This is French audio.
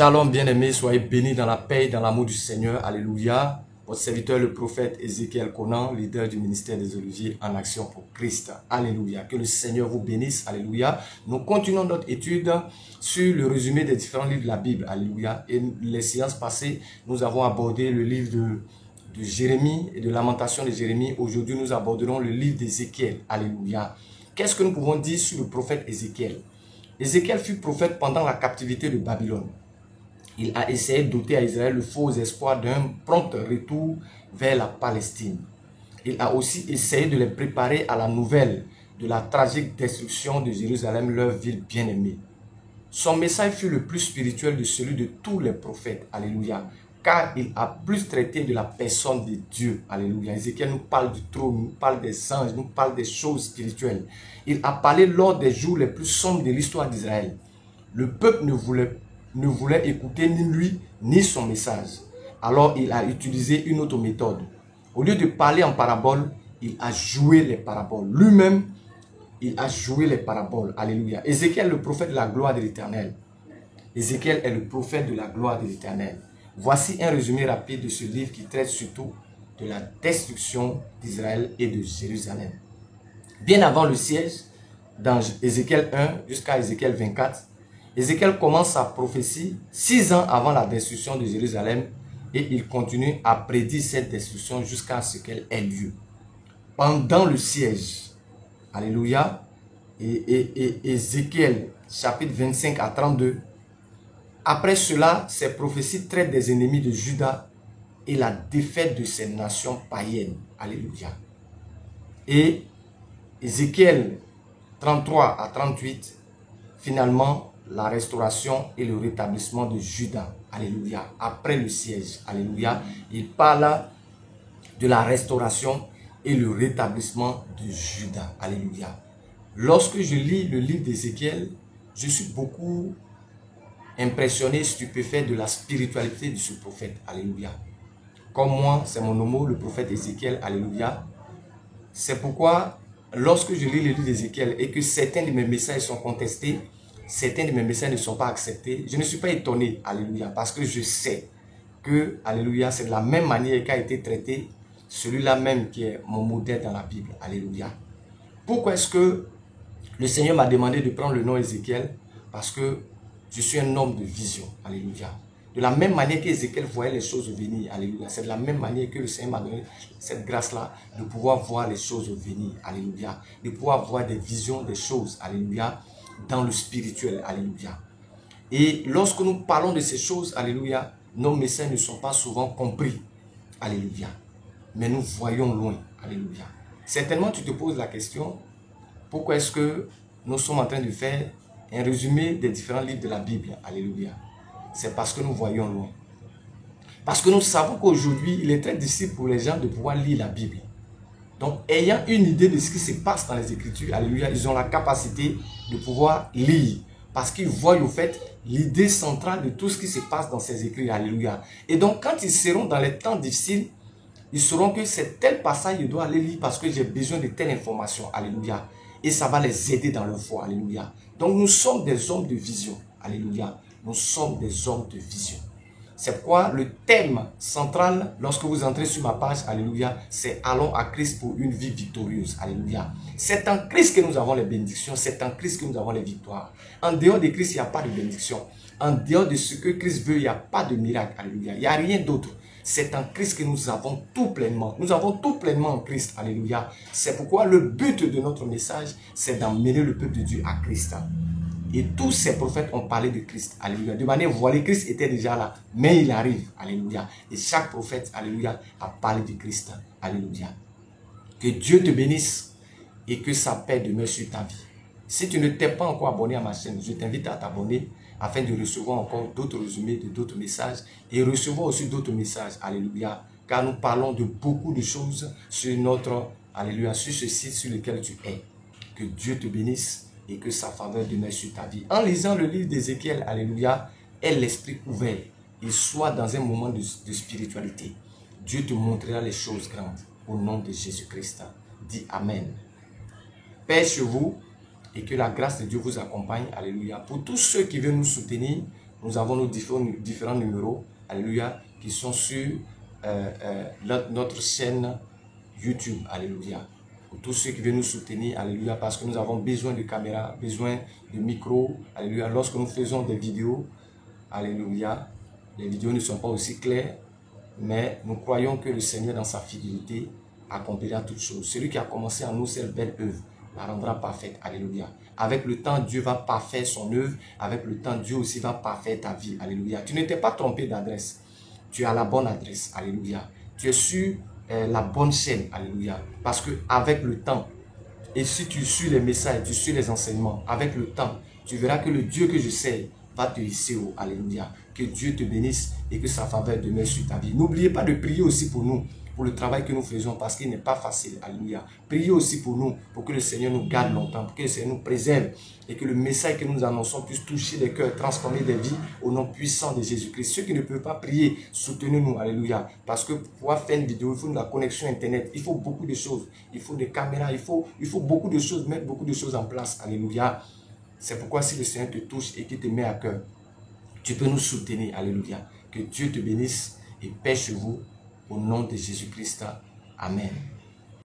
Shalom bien-aimés, soyez bénis dans la paix et dans l'amour du Seigneur. Alléluia. Votre serviteur, le prophète Ézéchiel Conan, leader du ministère des Oliviers en action pour Christ. Alléluia. Que le Seigneur vous bénisse. Alléluia. Nous continuons notre étude sur le résumé des différents livres de la Bible. Alléluia. Et les séances passées, nous avons abordé le livre de Jérémie et de Lamentation de Jérémie. Aujourd'hui, nous aborderons le livre d'Ézéchiel. Alléluia. Qu'est-ce que nous pouvons dire sur le prophète Ézéchiel? Ézéchiel fut prophète pendant la captivité de Babylone. Il a essayé de doter à Israël le faux espoir d'un prompt retour vers la Palestine. Il a aussi essayé de les préparer à la nouvelle de la tragique destruction de Jérusalem, leur ville bien-aimée. Son message fut le plus spirituel de celui de tous les prophètes. Alléluia. Car il a plus traité de la personne de Dieu. Alléluia. Ézéchiel nous parle du trône, nous parle des anges, nous parle des choses spirituelles. Il a parlé lors des jours les plus sombres de l'histoire d'Israël. Le peuple ne voulait écouter ni lui ni son message. Alors il a utilisé une autre méthode. Au lieu de parler en parabole, il a joué les paraboles. Lui-même, il a joué les paraboles. Alléluia. Ézéchiel est le prophète de la gloire de l'Éternel. Ézéchiel est le prophète de la gloire de l'Éternel. Voici un résumé rapide de ce livre qui traite surtout de la destruction d'Israël et de Jérusalem. Bien avant le siège, dans Ézéchiel 1 jusqu'à Ézéchiel 24, Ézéchiel commence sa prophétie 6 ans avant la destruction de Jérusalem et il continue à prédire cette destruction jusqu'à ce qu'elle ait lieu. Pendant le siège, alléluia, et Ézéchiel chapitre 25 à 32, après cela, ces prophéties traitent des ennemis de Juda et la défaite de ces nations païennes. Alléluia. Et Ézéchiel 33 à 38, finalement, la restauration et le rétablissement de Juda. Alléluia. Après le siège. Alléluia. Il parle de la restauration et le rétablissement de Juda. Alléluia. Lorsque je lis le livre d'Ézéchiel, je suis beaucoup impressionné, stupéfait de la spiritualité de ce prophète. Alléluia. Comme moi, c'est mon homo, le prophète Ézéchiel. Alléluia. C'est pourquoi, lorsque je lis le livre d'Ézéchiel et que certains de mes messages sont contestés, certains de mes messages ne sont pas acceptés, je ne suis pas étonné, alléluia, parce que je sais que, alléluia, c'est de la même manière qu'a été traité celui-là même qui est mon modèle dans la Bible, alléluia. Pourquoi est-ce que le Seigneur m'a demandé de prendre le nom Ézéchiel? Parce que je suis un homme de vision, alléluia. De la même manière qu'Ézéchiel voyait les choses venir, alléluia. C'est de la même manière que le Seigneur m'a donné cette grâce-là de pouvoir voir les choses venir, alléluia. De pouvoir voir des visions des choses, alléluia, dans le spirituel, alléluia. Et lorsque nous parlons de ces choses, alléluia, nos messages ne sont pas souvent compris, alléluia. Mais nous voyons loin, alléluia. Certainement, tu te poses la question, pourquoi est-ce que nous sommes en train de faire un résumé des différents livres de la Bible, alléluia. C'est parce que nous voyons loin. Parce que nous savons qu'aujourd'hui, il est très difficile pour les gens de pouvoir lire la Bible. Donc, ayant une idée de ce qui se passe dans les Écritures, alléluia, ils ont la capacité de pouvoir lire. Parce qu'ils voient au fait l'idée centrale de tout ce qui se passe dans ces écrits, alléluia. Et donc, quand ils seront dans les temps difficiles, ils sauront que c'est tel passage, je dois aller lire parce que j'ai besoin de telle information, alléluia. Et ça va les aider dans leur foi, alléluia. Donc, nous sommes des hommes de vision, alléluia. Nous sommes des hommes de vision. C'est pourquoi le thème central, lorsque vous entrez sur ma page, alléluia, c'est allons à Christ pour une vie victorieuse, alléluia. C'est en Christ que nous avons les bénédictions, c'est en Christ que nous avons les victoires. En dehors de Christ, il n'y a pas de bénédiction. En dehors de ce que Christ veut, il n'y a pas de miracle, alléluia. Il n'y a rien d'autre. C'est en Christ que nous avons tout pleinement. Nous avons tout pleinement en Christ, alléluia. C'est pourquoi le but de notre message, c'est d'emmener le peuple de Dieu à Christ. Et tous ces prophètes ont parlé de Christ, alléluia. De manière voilée, Christ était déjà là, mais il arrive, alléluia. Et chaque prophète, alléluia, a parlé de Christ, alléluia. Que Dieu te bénisse et que sa paix demeure sur ta vie. Si tu ne t'es pas encore abonné à ma chaîne, je t'invite à t'abonner afin de recevoir encore d'autres résumés, d'autres messages et recevoir aussi d'autres messages, alléluia. Car nous parlons de beaucoup de choses sur notre, alléluia, sur ce site sur lequel tu es. Que Dieu te bénisse et que sa faveur demeure sur ta vie. En lisant le livre d'Ézéchiel, alléluia, aie l'esprit ouvert et sois dans un moment de spiritualité. Dieu te montrera les choses grandes au nom de Jésus-Christ. Dis Amen. Paix sur vous et que la grâce de Dieu vous accompagne, alléluia. Pour tous ceux qui veulent nous soutenir, Nous avons nos différents numéros, alléluia, qui sont sur notre chaîne YouTube, alléluia. Pour tous ceux qui veulent nous soutenir, alléluia, parce que nous avons besoin de caméras, besoin de micros, alléluia. Lorsque nous faisons des vidéos, alléluia, les vidéos ne sont pas aussi claires, mais nous croyons que le Seigneur, dans sa fidélité, accomplira toutes choses. Celui qui a commencé en nous cette belle œuvre, la rendra parfaite, alléluia. Avec le temps, Dieu va parfaire son œuvre. Avec le temps, Dieu aussi va parfaire ta vie, alléluia. Tu ne t'es pas trompé d'adresse. Tu es à la bonne adresse, alléluia. Tu es sur la bonne chaîne, alléluia. Parce que avec le temps, et si tu suis les messages, tu suis les enseignements, avec le temps, tu verras que le Dieu que je sais va te hisser haut, alléluia. Que Dieu te bénisse et que sa faveur demeure sur ta vie. N'oubliez pas de prier aussi pour nous, pour le travail que nous faisons, parce qu'il n'est pas facile, alléluia. Priez aussi pour nous, pour que le Seigneur nous garde longtemps, pour que le Seigneur nous préserve et que le message que nous annonçons puisse toucher les cœurs, transformer des vies au nom puissant de Jésus-Christ. Ceux qui ne peuvent pas prier, soutenez-nous, alléluia. Parce que pour pouvoir faire une vidéo, il faut de la connexion Internet, il faut beaucoup de choses, il faut des caméras, il faut beaucoup de choses, mettre beaucoup de choses en place, alléluia. C'est pourquoi si le Seigneur te touche et qu'il te met à cœur, tu peux nous soutenir, alléluia. Que Dieu te bénisse et paix chez vous, au nom de Jésus-Christ. Amen.